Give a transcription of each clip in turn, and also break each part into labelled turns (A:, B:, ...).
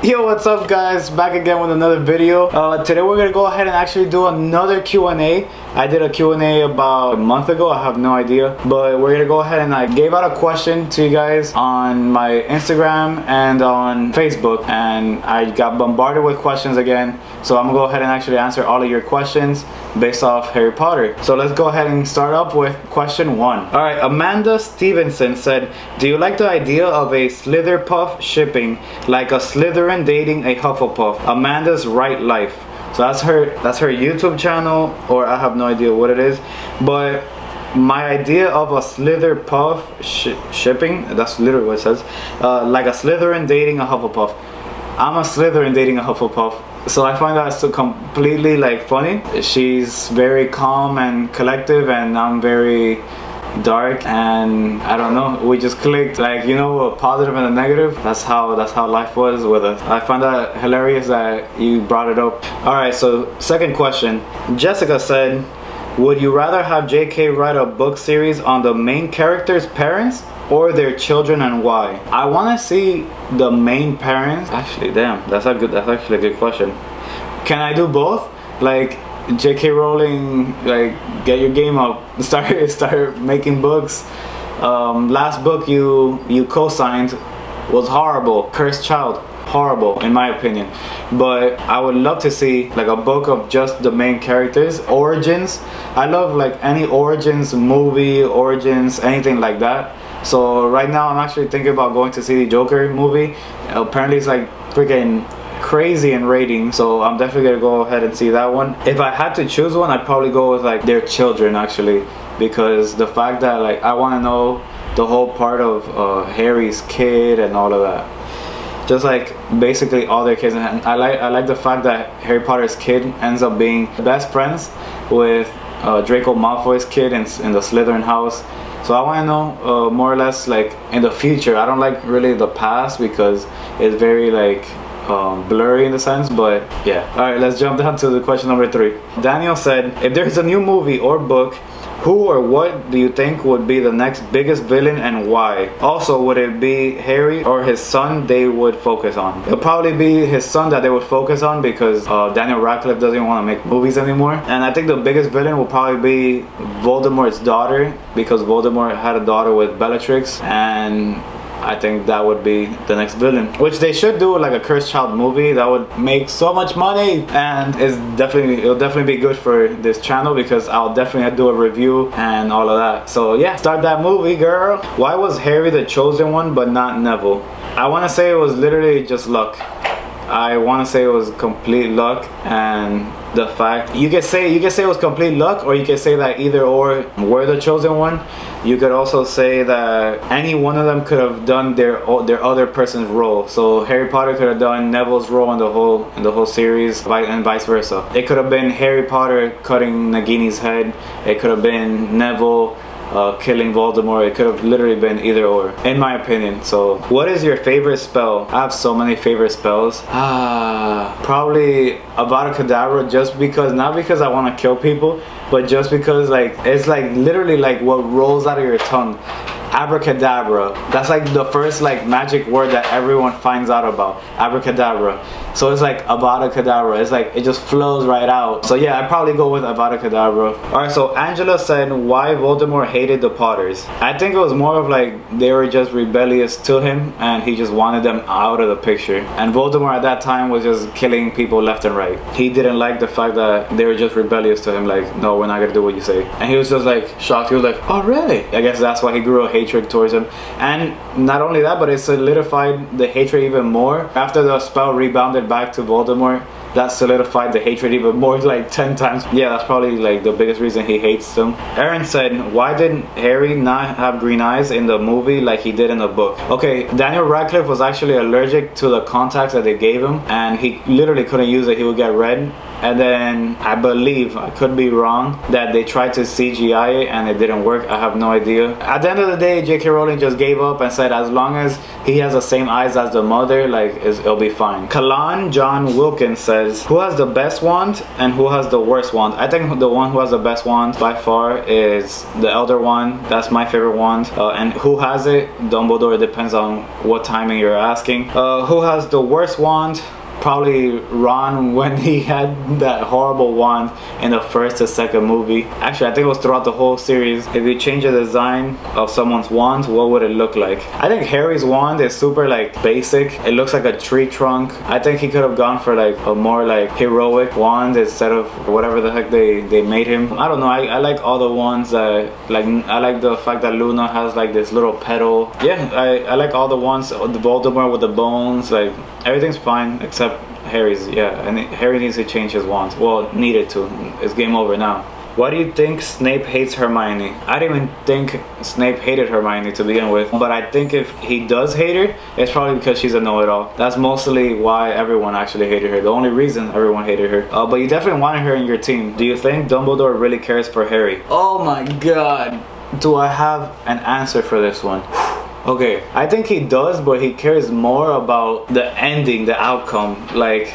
A: Yo, what's up guys? Back again with another video. Today we're gonna go ahead and actually do another Q&A. I did a Q&A about a month ago, I have no idea. But we're gonna go ahead and I gave out a question to you guys on my Instagram and on Facebook. And I got bombarded with questions again. So I'm gonna go ahead and actually answer all of your questions based off Harry Potter. So let's go ahead and start up with question 1. Alright, Amanda Stevenson said, do you like the idea of a Slitherpuff shipping, like a Slytherin dating a Hufflepuff? Amanda's Right Life. So that's her YouTube channel, or I have no idea what it is. But my idea of a Slitherpuff shipping, that's literally what it says, like a Slytherin dating a Hufflepuff. I'm a Slytherin dating a Hufflepuff, so I find that so completely like funny. She's very calm and collective, and I'm very dark, and I don't know, we just clicked, like, you know, a positive and a negative. That's how life was with us. I find that hilarious that you brought it up. Alright, so second question. Jessica said, would you rather have JK write a book series on the main character's parents or their children, and why? I want to see the main parents. Actually, damn, that's actually a good question. Can I do both? Like, J.K. Rowling, like, get your game up, start making books. Last book you co-signed was horrible, Cursed Child, horrible in my opinion. But I would love to see like a book of just the main characters, origins. I love like any origins movie, origins, anything like that. So right now I'm actually thinking about going to see the Joker movie. Apparently it's like freaking crazy in rating, so I'm definitely gonna go ahead and see that one. If I had to choose one, I'd probably go with like their children, actually, because the fact that like I want to know the whole part of Harry's kid and all of that, just like basically all their kids. And I like the fact that Harry Potter's kid ends up being best friends with Draco Malfoy's kid in the Slytherin house. So I want to know more or less like in the future. I don't like really the past because it's very like blurry in the sense, but yeah. Alright, let's jump down to the question number 3. Daniel said, if there's a new movie or book, who or what do you think would be the next biggest villain, and why? Also, would it be Harry or his son they would focus on? It'll probably be his son that they would focus on, because Daniel Radcliffe doesn't want to make movies anymore. And I think the biggest villain will probably be Voldemort's daughter, because Voldemort had a daughter with Bellatrix, and I think that would be the next villain, which they should do like a Cursed Child movie. That would make so much money, and it'll definitely be good for this channel, because I'll definitely do a review and all of that. So yeah, start that movie, girl. Why was Harry the chosen one but not Neville? I want to say it was literally just luck. I want to say it was complete luck, and the fact you could say it was complete luck, or you could say that either or were the chosen one. You could also say that any one of them could have done their other person's role. So Harry Potter could have done Neville's role in the whole series, and vice versa. It could have been Harry Potter cutting Nagini's head. It could have been Neville killing Voldemort. It could have literally been either or, in my opinion. So what is your favorite spell? I have so many favorite spells. Probably Avada Kedavra, just because, not because I want to kill people, but just because like it's like literally like what rolls out of your tongue. Abracadabra. That's like the first like magic word that everyone finds out about. Abracadabra. So it's like Avada Kedavra. It's like it just flows right out. So yeah, I'd probably go with Avada Kedavra. Alright, so Angela said, why Voldemort hated the Potters? I think it was more of like they were just rebellious to him, and he just wanted them out of the picture. And Voldemort at that time was just killing people left and right. He didn't like the fact that they were just rebellious to him, like, no, we're not gonna do what you say. And he was just like shocked. He was like, oh really? I guess that's why he grew a hatred towards him. And not only that, but it solidified the hatred even more. After the spell rebounded back to Voldemort, that solidified the hatred even more, like 10 times. Yeah, that's probably like the biggest reason he hates them. Aaron said, why didn't Harry not have green eyes in the movie like he did in the book? Okay, Daniel Radcliffe was actually allergic to the contacts that they gave him, and he literally couldn't use it. He would get red And then I believe, I could be wrong, that they tried to CGI it and it didn't work. I have no idea. At the end of the day, J.K. Rowling just gave up and said as long as he has the same eyes as the mother, like it'll be fine. Kalan John Wilkins says, who has the best wand and who has the worst wand? I think the one who has the best wand by far is the Elder Wand. That's my favorite wand. And who has it? Dumbledore. It depends on what timing you're asking. Who has the worst wand? Probably Ron, when he had that horrible wand in the first or second movie. Actually, I think it was throughout the whole series. If you change the design of someone's wand, what would it look like? I think Harry's wand is super like basic. It looks like a tree trunk. I think he could have gone for like a more like heroic wand instead of whatever the heck they made him. I don't know. I like all the wands that like. I like the fact that Luna has like this little petal. Yeah, I like all the wands. The Voldemort with the bones. Like everything's fine except Harry's. Yeah, and Harry needs to change his wands. Well, needed to. It's game over now. Why do you think Snape hates Hermione? I didn't even think Snape hated Hermione to begin with. But I think if he does hate her, it's probably because she's a know-it-all. That's mostly why everyone actually hated her. The only reason everyone hated her. But you definitely wanted her in your team. Do you think Dumbledore really cares for Harry? Oh my god. Do I have an answer for this one? Okay, I think he does, but he cares more about the ending, the outcome. Like,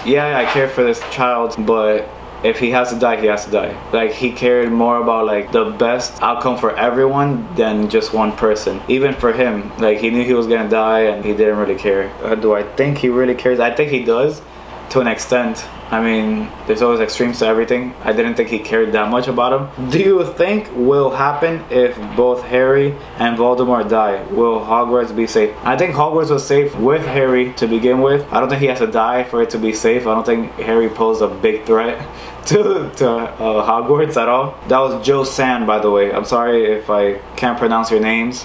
A: yeah, I care for this child, but if he has to die, he has to die. Like, he cared more about like the best outcome for everyone than just one person. Even for him, like he knew he was gonna die and he didn't really care. Do I think he really cares? I think he does, to an extent. I mean, there's always extremes to everything. I didn't think he cared that much about him. Do you think will happen if both Harry and Voldemort die? Will Hogwarts be safe? I think Hogwarts was safe with Harry to begin with. I don't think he has to die for it to be safe. I don't think Harry posed a big threat to Hogwarts at all. That was Joe Sand, by the way. I'm sorry if I can't pronounce your names.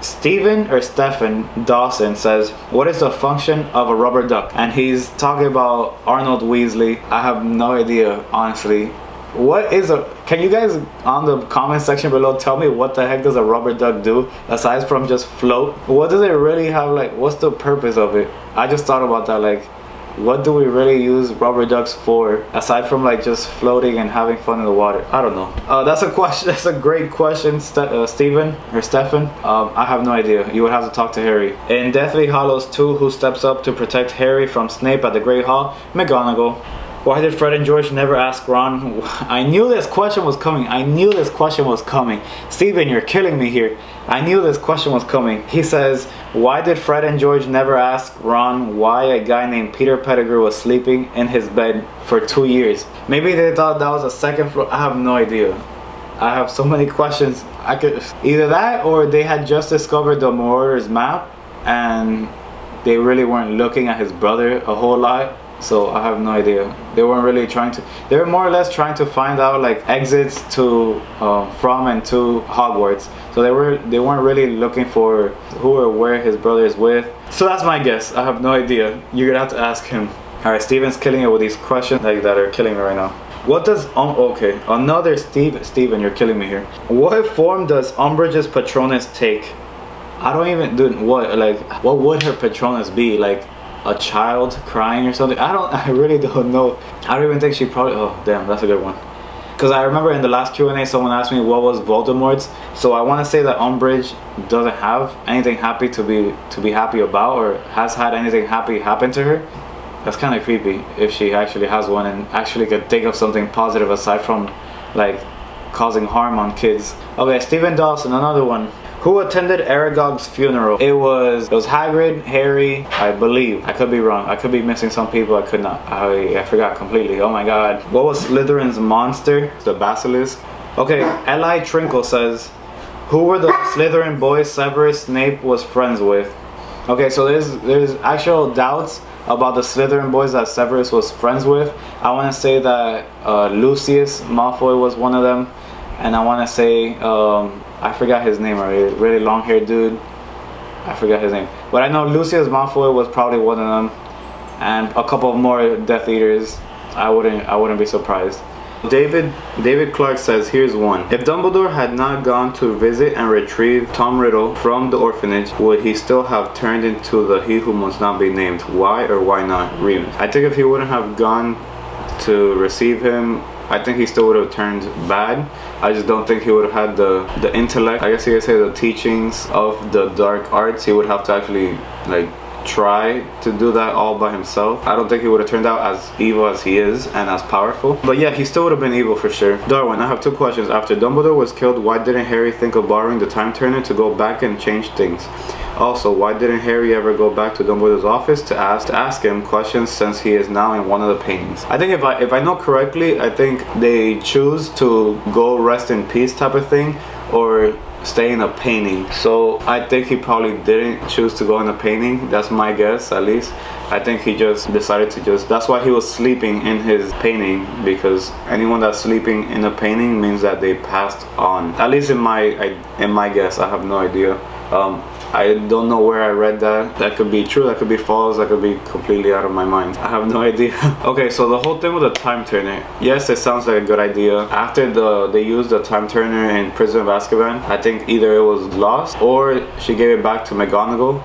A: Stephen Dawson says, what is the function of a rubber duck? And he's talking about Arnold Weasley. I have no idea, honestly. What is can you guys on the comment section below tell me what the heck does a rubber duck do aside from just float? What does it really have, like, what's the purpose of it? I just thought about that, like, what do we really use rubber ducks for aside from like just floating and having fun in the water? I don't know. That's a question. That's a great question, Stephen. I have no idea. You would have to talk to Harry. In Deathly Hallows 2, who steps up to protect Harry from Snape at the Great Hall? McGonagall. Why did Fred and George never ask Ron? I knew this question was coming. Steven, you're killing me here. I knew this question was coming. He says, why did Fred and George never ask Ron why a guy named Peter Pettigrew was sleeping in his bed for 2 years? Maybe they thought that was a second floor. I have no idea. I have so many questions. I could either that or they had just discovered the Marauders map and they really weren't looking at his brother a whole lot. So I have no idea. They weren't really trying to. They were more or less trying to find out like exits to from and to Hogwarts. So they weren't really looking for who or where his brother is with. So that's my guess. I have no idea. You're gonna have to ask him. All right, Steven's killing it with these questions like that are killing me right now. What does okay? Another Steven, you're killing me here. What form does Umbridge's Patronus take? I don't even do what like. What would her Patronus be like? A child crying or something? I really don't know. I don't even think she probably, oh damn, that's a good one. Because I remember in the last Q&A someone asked me what was Voldemort's. So I want to say that Umbridge doesn't have anything happy to be happy about, or has had anything happy happen to her. That's kind of creepy if she actually has one and actually could think of something positive aside from like causing harm on kids. Okay, Stephen Dawson, another one. Who attended Aragog's funeral? It was Hagrid, Harry, I believe. I could be wrong. I could be missing some people. I could not. I forgot completely. Oh my god. What was Slytherin's monster? The basilisk. Okay, L.I. Trinkle says, who were the Slytherin boys Severus Snape was friends with? Okay, so there's actual doubts about the Slytherin boys that Severus was friends with. I want to say that Lucius Malfoy was one of them. And I want to say, I forgot his name already. Really long-haired dude. I forgot his name. But I know Lucius Malfoy was probably one of them, and a couple of more Death Eaters. I wouldn't be surprised. David Clark says, here's one. If Dumbledore had not gone to visit and retrieve Tom Riddle from the orphanage, would he still have turned into the He Who Must Not Be Named? Why or why not? Remus. I think if he wouldn't have gone to receive him, I think he still would have turned bad. I just don't think he would have had the intellect, I guess you could say, the teachings of the dark arts. He would have to actually like try to do that all by himself. I don't think he would have turned out as evil as he is and as powerful. But yeah, he still would have been evil for sure. Darwin, I have 2 questions. After Dumbledore was killed, why didn't Harry think of borrowing the time turner to go back and change things? Also, why didn't Harry ever go back to Dumbledore's office to ask him questions, since he is now in one of the paintings? I think if I know correctly, I think they choose to go rest in peace type of thing, or stay in a painting. So I think he probably didn't choose to go in a painting. That's my guess, at least. I think he just decided to that's why he was sleeping in his painting, because anyone that's sleeping in a painting means that they passed on. At least in my guess. I have no idea. I don't know where I read that. That could be true, that could be false, that could be completely out of my mind. I have no idea. Okay, so the whole thing with the time turner. Yes, it sounds like a good idea. After they used the time turner in Prison of Azkaban, I think either it was lost or she gave it back to McGonagall,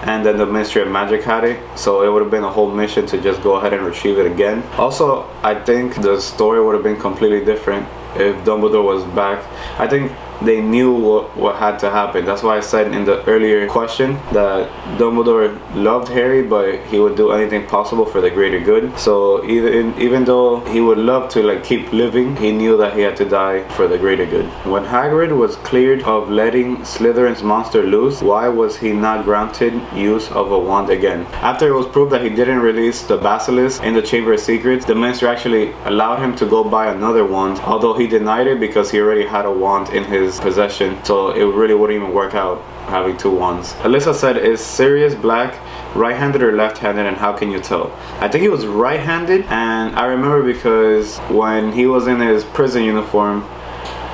A: and then the Ministry of Magic had it. So it would have been a whole mission to just go ahead and retrieve it again. Also, I think the story would have been completely different if Dumbledore was back. I think they knew what had to happen. That's why I said in the earlier question that Dumbledore loved Harry, but he would do anything possible for the greater good. So even though he would love to like keep living, he knew that he had to die for the greater good. When Hagrid was cleared of letting Slytherin's monster loose, why was he not granted use of a wand again? After it was proved that he didn't release the basilisk in the Chamber of Secrets, the minister actually allowed him to go buy another wand, although he denied it because he already had a wand in his possession, so it really wouldn't even work out having 2 wands. Alyssa said, is Sirius Black right-handed or left-handed, and how can you tell? I think he was right-handed, and I remember because when he was in his prison uniform,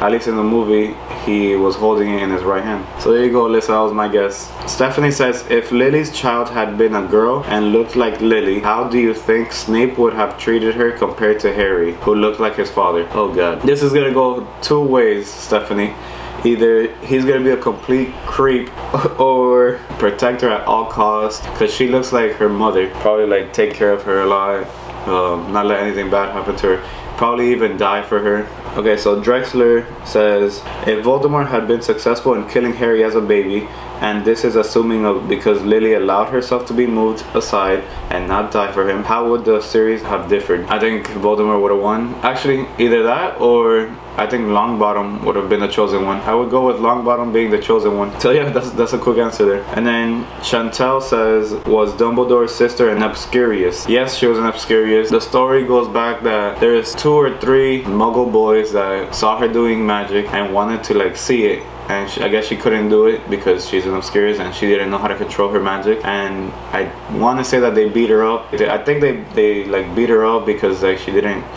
A: at least in the movie, he was holding it in his right hand. So there you go, Alyssa, that was my guess. Stephanie says, if Lily's child had been a girl and looked like Lily, how do you think Snape would have treated her compared to Harry, who looked like his father? Oh god. This is gonna go 2 ways, Stephanie. Either he's gonna be a complete creep or protect her at all costs, because she looks like her mother. Probably like take care of her a lot, not let anything bad happen to her. Probably even die for her. Okay, so Drexler says, if Voldemort had been successful in killing Harry as a baby, and this is assuming because Lily allowed herself to be moved aside and not die for him, how would the series have differed? I think Voldemort would have won. Actually, either that or I think Longbottom would have been the chosen one. I would go with Longbottom being the chosen one. So yeah, that's a quick answer there. And then Chantel says, was Dumbledore's sister an Obscurious? Yes, she was an Obscurious. The story goes back that there's 2 or 3 Muggle boys that saw her doing magic and wanted to like see it. And I guess she couldn't do it because she's an Obscurious and she didn't know how to control her magic. And I want to say that they beat her up. I think they like beat her up because like she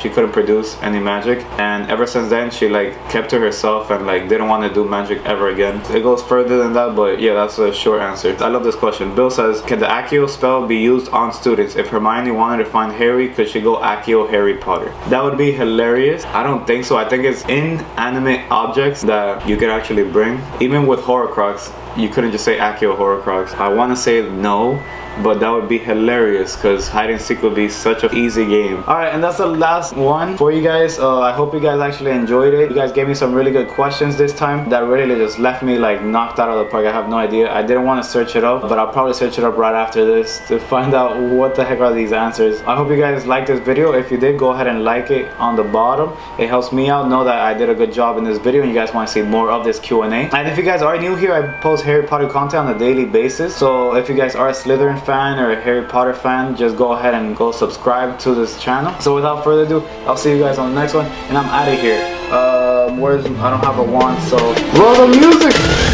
A: couldn't produce any magic. And ever since then she like kept to herself and like didn't want to do magic ever again. It goes further than that, but yeah, that's a short answer. I love this question. Bill says, can the Accio spell be used on students? If Hermione wanted to find Harry, could she go Accio Harry Potter? That would be hilarious. I don't think so. I think it's inanimate objects that you can actually bring. Even with Horcrux, you couldn't just say Accio Horcrux. I want to say no, but that would be hilarious because hide and seek would be such an easy game. Alright, and that's the last one for you guys. I hope you guys actually enjoyed it. You guys gave me some really good questions this time that really just left me like knocked out of the park. I have no idea. I didn't want to search it up, but I'll probably search it up right after this to find out what the heck are these answers. I hope you guys liked this video. If you did, go ahead and like it on the bottom. It helps me out, know that I did a good job in this video and you guys want to see more of this Q&A. And if you guys are new here, I post Harry Potter content on a daily basis. So if you guys are a Slytherin fan or a Harry Potter fan, just go ahead and go subscribe to this channel. So without further ado, I'll see you guys on the next one, and I'm out of here. I don't have a wand, so roll the music.